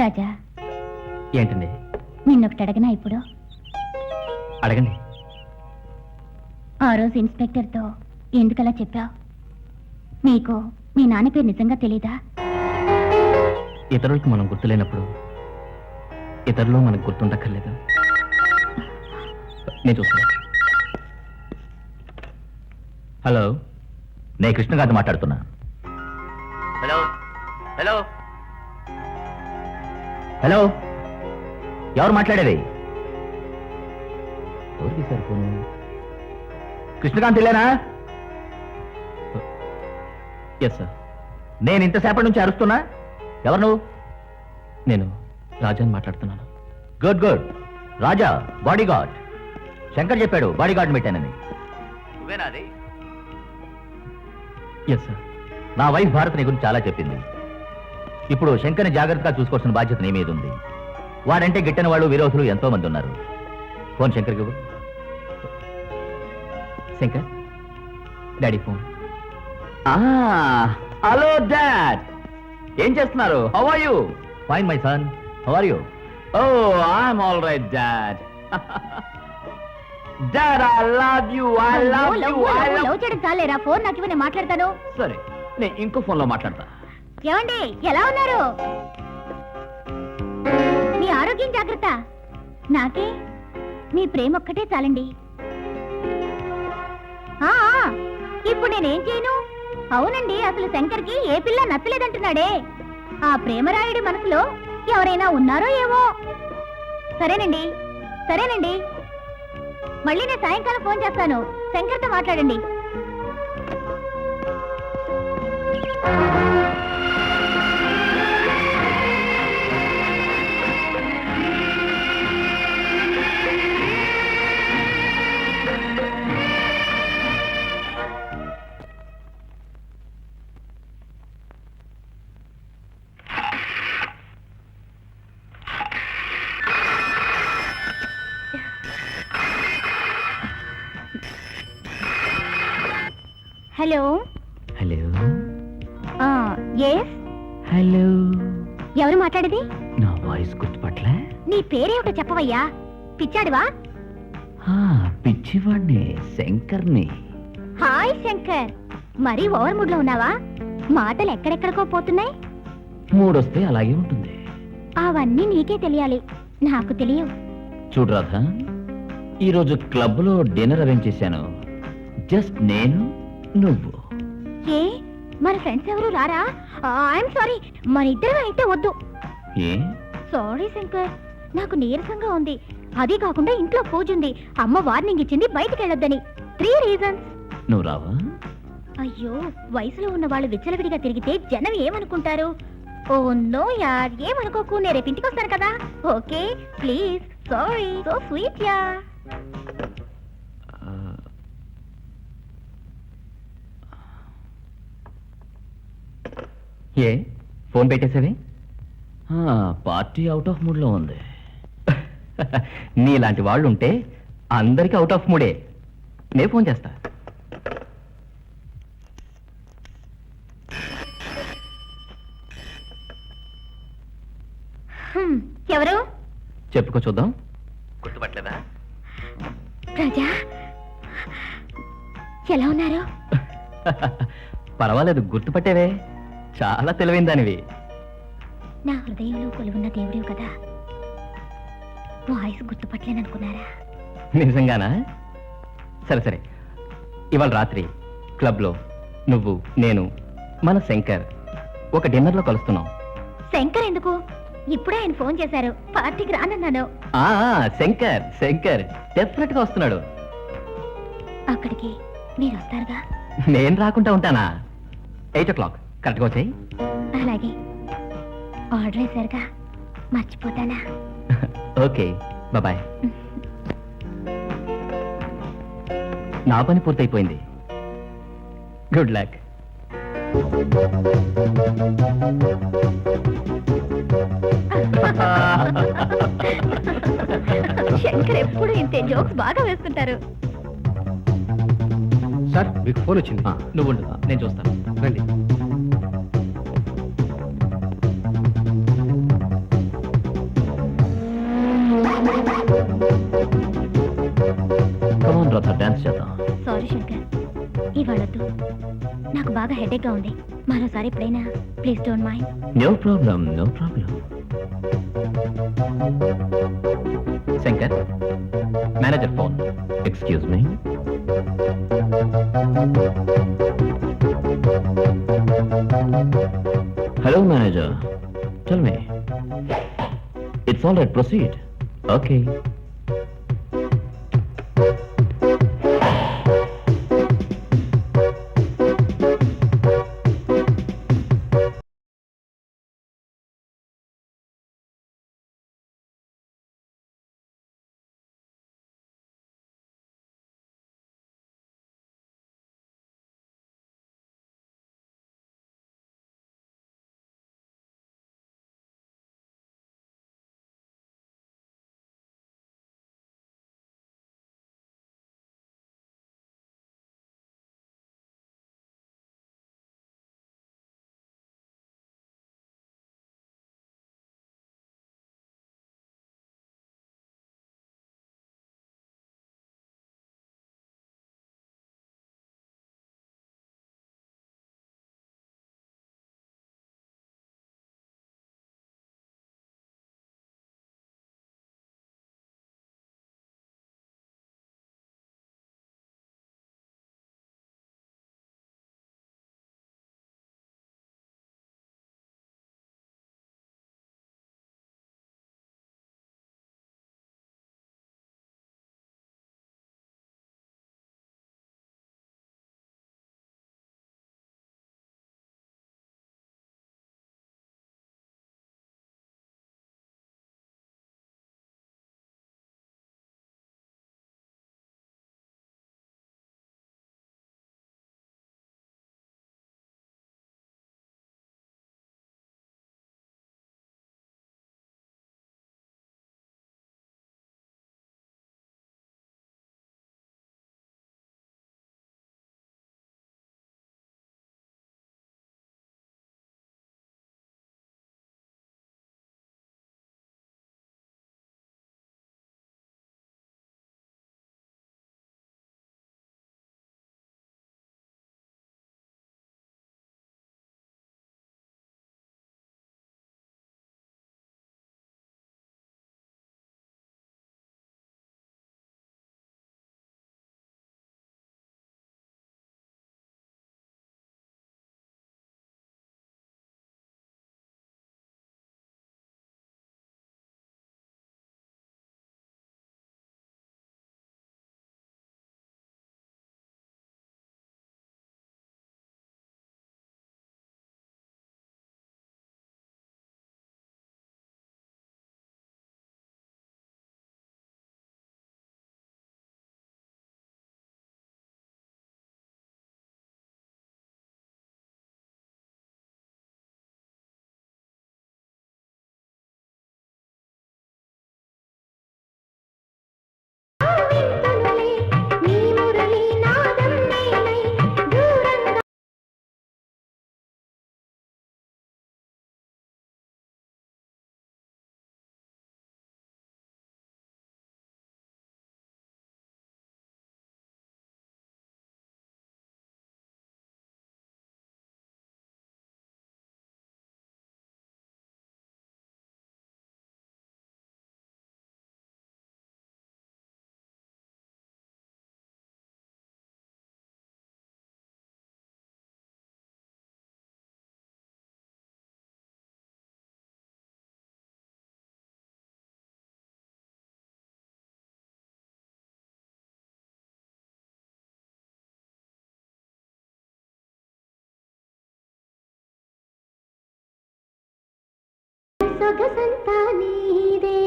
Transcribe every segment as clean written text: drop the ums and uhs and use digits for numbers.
రాజా, ఏంటండి? నిన్నొకటి అడగనా ఇప్పుడు? అడగండి. ఆ రోజు ఇన్స్పెక్టర్తో ఎందుకలా చెప్పావు? నీకు మీ నాన్న పేరు నిజంగా తెలీదా? ఇతరులకు మనం గుర్తులేనప్పుడు ఇతరులు మనకు గుర్తుండక్కర్లేదు. నేను చూస్తాను. హలో, నేను కృష్ణకాంత్ మాట్లాడుతున్నా. హలో హలో హలో, ఎవరు మాట్లాడేది? ఎవరికి సార్ ఫోను? కృష్ణకాంత్ ఇల్లేనా? Yes sir. నేను ఇంతసేపటి నుంచి అరుస్తున్నా. ఎవరు నువ్వు? నేను రాజాని మాట్లాడుతున్నాను. Good good. Raja bodyguard. Shankar చెప్పాడు బాడీ గార్డ్ పెట్టానని. నువ్వేనా అది? Yes sir. నా వైఫ్ భారత్ నీ గురించి చాలా చెప్పింది. ఇప్పుడు శంకర్ని జాగ్రత్తగా చూసుకోవాల్సిన బాధ్యత నీ మీద ఉంది. వాడంటే గిట్టని వాళ్ళు విరోధులు ఎంతో మంది ఉన్నారు. ఫోన్ శంకర్కి ఇవ్వు. Shankar, daddy phone. Hello dad, ఏం చేస్తున్నారు? How are you? Fine my son, how are you? Oh I'm all right dad. Dad I love you, I love you, I love చేయడం చాలేరా, ఫోన్ నాకు ఇవ్వు, నేను మాట్లాడతాను. సరే, నేను ఇంకో ఫోన్లో మాట్లాడతా. ఏమండి, ఎలా ఉన్నారు? మీ ఆరోగ్యం జాగ్రత్త. నాకే మీ ప్రేమ ఒక్కటే చాలండి. ఇప్పుడు నేనేం చేయను? అవునండి, అసలు శంకర్కి ఏ పిల్ల నచ్చలేదంటున్నాడే. ఆ ప్రేమరాయుడి మనసులో ఎవరైనా ఉన్నారో ఏమో. సరేనండి సరేనండి, మళ్ళీ నేను సాయంకాలం ఫోన్ చేస్తాను. శంకర్తో మాట్లాడండి. Hello hello. Yes, hello. ఎవరు మాట్లాడేది? నా వాయిస్ గుర్తుపట్లే? నీ పేరేమిటో చెప్పవయ్యా. పిచ్చాడివా? పిచ్చివాడిని, శంకర్ని. హాయ్ శంకర్, మరీ ఓవర్ మూడ్ లో ఉన్నావా? మాటలు ఎక్కడెక్కడికో పోతున్నాయి. మూడొస్తే అలాగే ఉంటుంది. అవన్నీ నీకే తెలియాలి, నాకు తెలియవు. చూడు రాధా, ఈరోజు క్లబ్ లో డిన్నర్ అరేంజ్ చేశాను. జస్ట్ నేను, నువ్వు. ఏ, మన ఫ్రెండ్స్ ఎవరు రారా? ఐఎమ్ సారీ, మన ఇద్దరం అయితే వద్దు. ఏ? సారీ శంకర్, నాకు నీరసంగా ఉంది. అదే కాకుండా ఇంట్లో పూజ ఉంది. అమ్మ వార్నింగ్ ఇచ్చింది బయటికి వెళ్ళొద్దని. 3 రీజన్స్. నువ్వు రావా? అయ్యో, వయసులో ఉన్న వాళ్ళు విచ్చలవిడిగా తిరిగితే జనం ఏమనుకుంటారు? ఓ నో యార్, ఏమనుకోకు, నేను రేపు ఇంటికి వస్తాను కదా. Okay please, sorry, so sweet యా. ఏ, ఫోన్ పెట్టేసేవి? పార్టీ అవుట్ ఆఫ్ మూడ్ లో ఉంది. నీలాంటి వాళ్ళు ఉంటే అందరికి అవుట్ ఆఫ్ మూడే. నే ఫోన్ చేస్తా. ఎవరు? చెప్పుకో చూద్దాం. గుర్తుపట్టలేదా? రాజా, ఎలా ఉన్నారు? పర్వాలేదు, గుర్తుపట్టేవే. చాలా తెలివైన దానివి. నా హృదయంలో కొలువున్న దేవుడివి కదా, వాయిస్ గుర్తుపట్టలేననుకున్నారా? నిజంగానా? సరే సరే, ఇవాళ రాత్రి క్లబ్లో నువ్వు, నేను, మన శంకర్ ఒక డిన్నర్లో కలుస్తున్నాం. శంకర్ ఎందుకు? ఇప్పుడే ఆయన ఫోన్ చేశారు, పార్టీకి రానన్నాను. శంకర్ శంకర్ డెఫినెట్ గా వస్తున్నాడు. అక్కడికి మీరు వస్తారుగా? నేను రాకుండా ఉంటానా? 8 o'clock కరెక్ట్గా వచ్చాయి. అలాగే. ఆర్డర్ వేశారుగా, మర్చిపోతానా? Okay, bye. నా పని పూర్తయిపోయింది. Good luck. శంకర్ ఎప్పుడు ఇంతే జోక్స్ బాగా వేస్తుంటారు. సార్, మీకు ఫోన్ వచ్చింది. నువ్వు ఉండు, నేను చూస్తాను. రండి. డాన్స్ చేద్దాం. సారీ శంకర్, ఇవాళొద్దు. నాకు బాగా హెడేక్ గా ఉంది. మరోసారి ఎప్పుడైనా please don't mind. No problem, no problem. Shankar, manager phone. Excuse me. Hello manager, tell me. It's all right, proceed. Okay. సొగసంతా నీదే.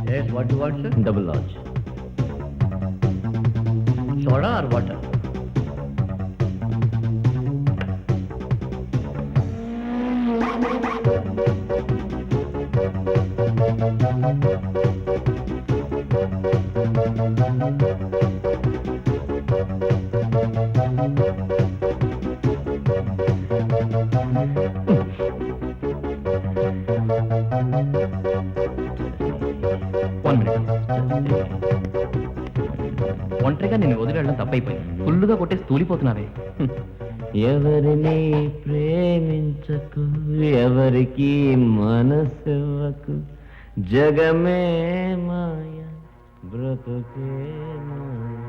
Yes, what do you want, sir? Double large. Soda or water? ఎదురెళ్ళడం తప్పైపోయింది. ఫుల్లుగా కొట్టేసి తూలిపోతున్నావే. ఎవరిని ప్రేమించకు, ఎవరికి మనసివ్వకు, జగమే మాయ, బ్రతుకే మాయ.